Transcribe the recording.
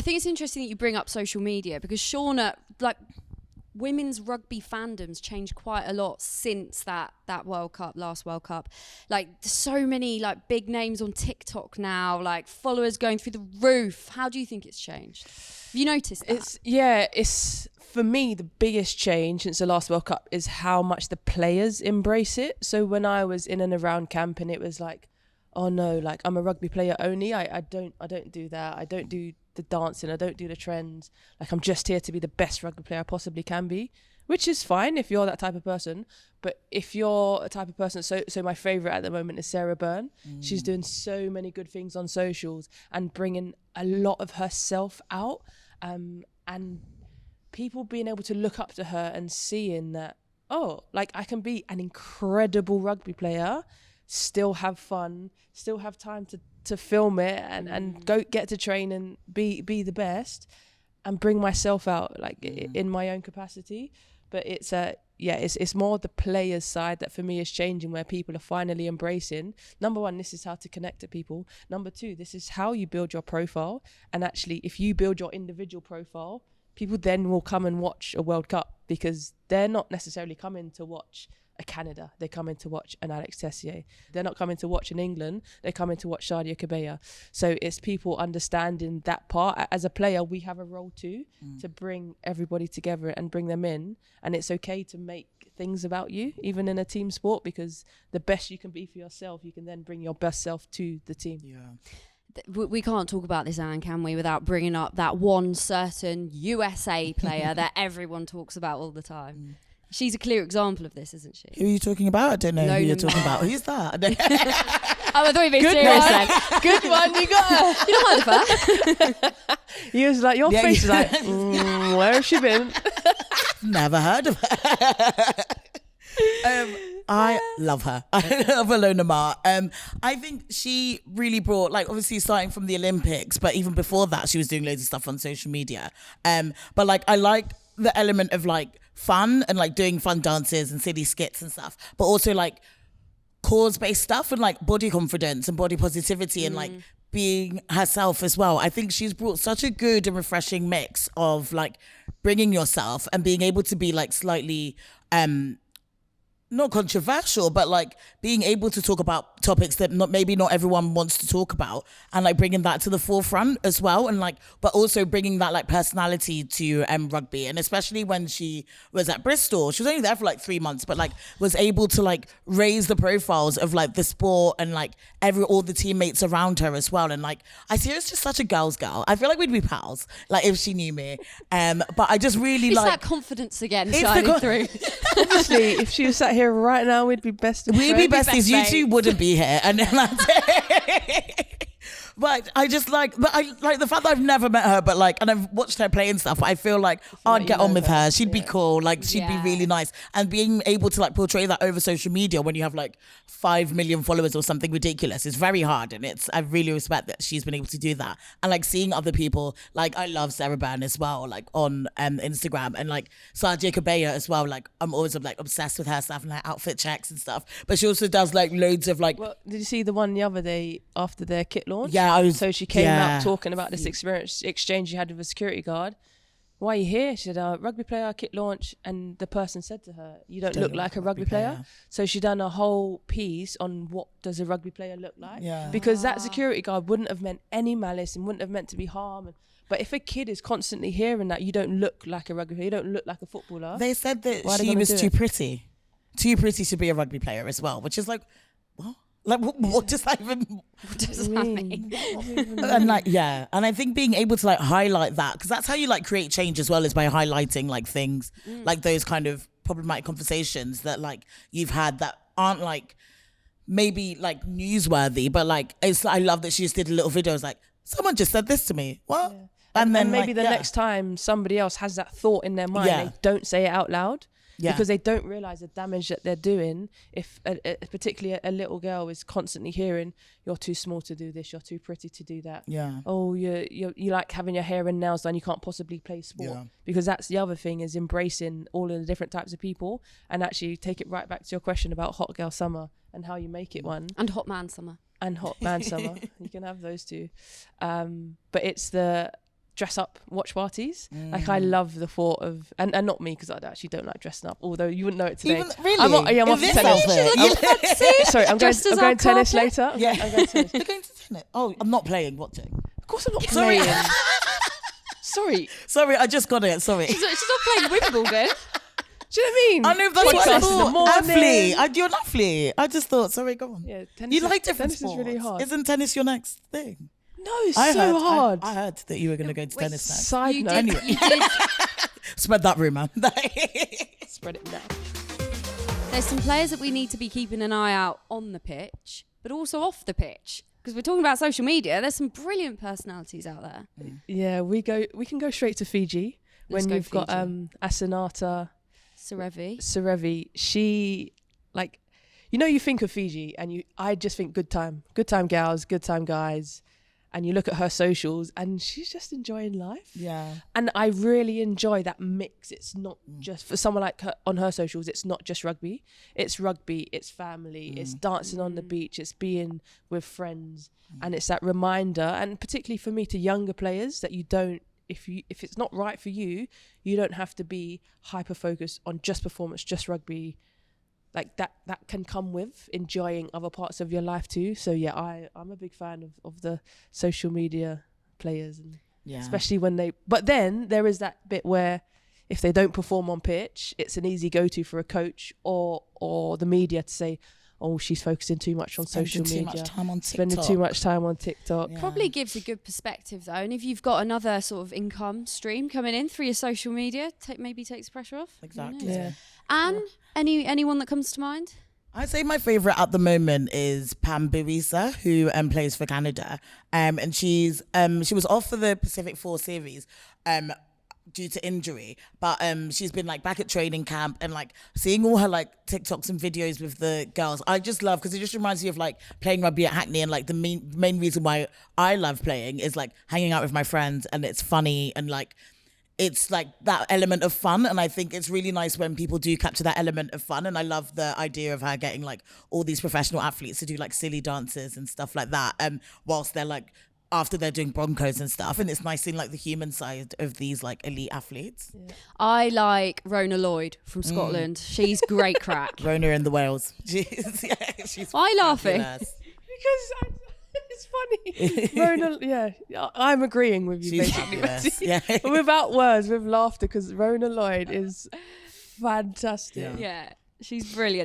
think it's interesting that you bring up social media, because Shaunagh, like, women's rugby fandom's changed quite a lot since that last World Cup. Like, so many like big names on TikTok now, like followers going through the roof. How do you think it's changed? Have you noticed that? It's for me, the biggest change since the last World Cup is how much the players embrace it. So when I was in and around camp and it was like, oh no, like I'm a rugby player only. I don't do that. I don't do the dancing. I don't do the trends. Like, I'm just here to be the best rugby player I possibly can be, which is fine if you're that type of person. But if you're a type of person, so my favourite at the moment is Sarah Byrne. She's doing so many good things on socials and bringing a lot of herself out, and people being able to look up to her and seeing that, oh, like I can be an incredible rugby player, still have fun, still have time to film it and go get to train and be the best and bring myself out like in my own capacity. But it's more the players side that for me is changing, where people are finally embracing, number one, this is how to connect to people. Number two, this is how you build your profile. And actually, if you build your individual profile, people then will come and watch a World Cup, because they're not necessarily coming to watch a Canada. They're coming to watch an Alex Tessier. They're not coming to watch an England. They're coming to watch Sadia Kabeya. So it's people understanding that part. As a player, we have a role too, to bring everybody together and bring them in. And it's okay to make things about you, even in a team sport, because the best you can be for yourself, you can then bring your best self to the team. Yeah. We can't talk about this, Anne, can we, without bringing up that one certain USA player that everyone talks about all the time. She's a clear example of this, isn't she? Who are you talking about? I don't know who you're talking about. Who's that? I thought you'd be serious then. Good one, you got her. You don't heard of her? He was like, your face is like, where has she been? Never heard of her. I love her. I love Alona Ma. I think she really brought, like, obviously starting from the Olympics, but even before that, she was doing loads of stuff on social media. But like, I like the element of like fun and like doing fun dances and silly skits and stuff, but also like cause-based stuff and like body confidence and body positivity and like being herself as well. I think she's brought such a good and refreshing mix of like bringing yourself and being able to be like slightly not controversial, but like being able to talk about topics that maybe not everyone wants to talk about, and like bringing that to the forefront as well, and like, but also bringing that like personality to rugby. And especially when she was at Bristol, she was only there for like 3 months, but like was able to like raise the profiles of like the sport and like all the teammates around her as well. And like, I see her as just such a girl's girl. I feel like we'd be pals, like if she knew me. But I just really it's like that confidence again shining through. Obviously, if she was sat here right now, we'd be besties. We'd be besties. You two wouldn't be here. And then but I just like, but I like the fact that I've never met her, but like, and I've watched her play and stuff. I feel like I'd get on with her. She'd be cool. Like, she'd be really nice. And being able to like portray that over social media when you have like 5 million followers or something ridiculous is very hard. And I really respect that she's been able to do that. And like seeing other people, like I love Sarah Byrne as well, like on Instagram, and like Sadia Kabeya as well. Like I'm always like obsessed with her stuff and her outfit checks and stuff. But she also does like loads of like. Well, did you see the one the other day after their kit launch? Yeah. So she came out talking about this exchange she had with a security guard. Why are you here? She said, rugby player kit launch. And the person said to her, you don't look like a rugby player. So she done a whole piece on what does a rugby player look like. Yeah. Because that security guard wouldn't have meant any malice and wouldn't have meant to be harm. But if a kid is constantly hearing that you don't look like a rugby player, you don't look like a footballer. They said that she was too pretty. Too pretty to be a rugby player as well, which is like, what? Like, what does that even... What does that mean? And like, yeah. And I think being able to like highlight that, because that's how you like create change as well, is by highlighting like things, like those kind of problematic conversations that like you've had that aren't like maybe like newsworthy, but like, I love that she just did a little video. It's like, someone just said this to me. What? Yeah. And then maybe like, the next time somebody else has that thought in their mind, they don't say it out loud. Yeah. Because they don't realise the damage that they're doing. If particularly a little girl is constantly hearing, you're too small to do this, you're too pretty to do that. Yeah. Oh, you like having your hair and nails done, you can't possibly play sport. Yeah. Because that's the other thing, is embracing all of the different types of people, and actually take it right back to your question about hot girl summer and how you make it one. And hot man summer. And hot man summer. You can have those two. But it's the dress up watch parties. Like I love the thought of, and not me because I actually don't like dressing up. Although you wouldn't know it today. Really? I'm off to tennis. Sorry, I'm going tennis later. Yeah. I'm going tennis. You're going to tennis? Oh, I'm not playing. Watching. Of course I'm not playing. Sorry, I just got it. Sorry. She's not playing Wimbledon. Do you know what I mean? I know that's what I Podcast in the thought. morning. Athlete. You're an athlete. I just thought. Sorry, go on. Yeah, tennis You like different tennis sports. is really hard. Isn't tennis your next thing? No, it's hard. I heard that you were going to go to tennis next. Side note. You did. Spread that rumour. Spread it now. There's some players that we need to be keeping an eye out on the pitch, but also off the pitch. Because we're talking about social media, there's some brilliant personalities out there. Yeah, we can go straight to Fiji. Let's when go you've got Fiji. Asanata Sarevi. She, like, you think of Fiji and I just think good time gals, good time guys, and you look at her socials and she's just enjoying life. Yeah. And I really enjoy that mix. It's not just for someone like her on her socials. It's not just rugby. It's rugby. It's family. It's dancing on the beach. It's being with friends, and it's that reminder. And particularly for me, to younger players, that you don't. If it's not right for you, you don't have to be hyper focused on just performance, just rugby. Like that can come with enjoying other parts of your life too. So yeah, I'm a big fan of the social media players, and especially when they. But then there is that bit where if they don't perform on pitch, it's an easy go-to for a coach or the media to say, oh, she's focusing too much on social media. Spending too much time on TikTok. Yeah. Probably gives a good perspective though, and if you've got another sort of income stream coming in through your social media, maybe takes the pressure off. Exactly. Yeah. Anne, anyone that comes to mind? I'd say my favourite at the moment is Pam Buisa, who plays for Canada. And she was off for the Pacific 4 series due to injury. But she's been like back at training camp, and like seeing all her like TikToks and videos with the girls. I just love, because it just reminds me of like playing rugby at Hackney, and like the main reason why I love playing is like hanging out with my friends, and it's funny, and like it's like that element of fun. And I think it's really nice when people do capture that element of fun. And I love the idea of her getting like all these professional athletes to do like silly dances and stuff like that, whilst they're like after they're doing Broncos and stuff. And it's nice seeing like the human side of these like elite athletes. I like Rona Lloyd from Scotland. She's great crack. Rona in the Wales. She's Why are you laughing? fabulous. Because it's funny. Rona, I'm agreeing with you. She's basically. fabulous. Yeah. Without words, with laughter, because Rona Lloyd is fantastic. Yeah, she's brilliant.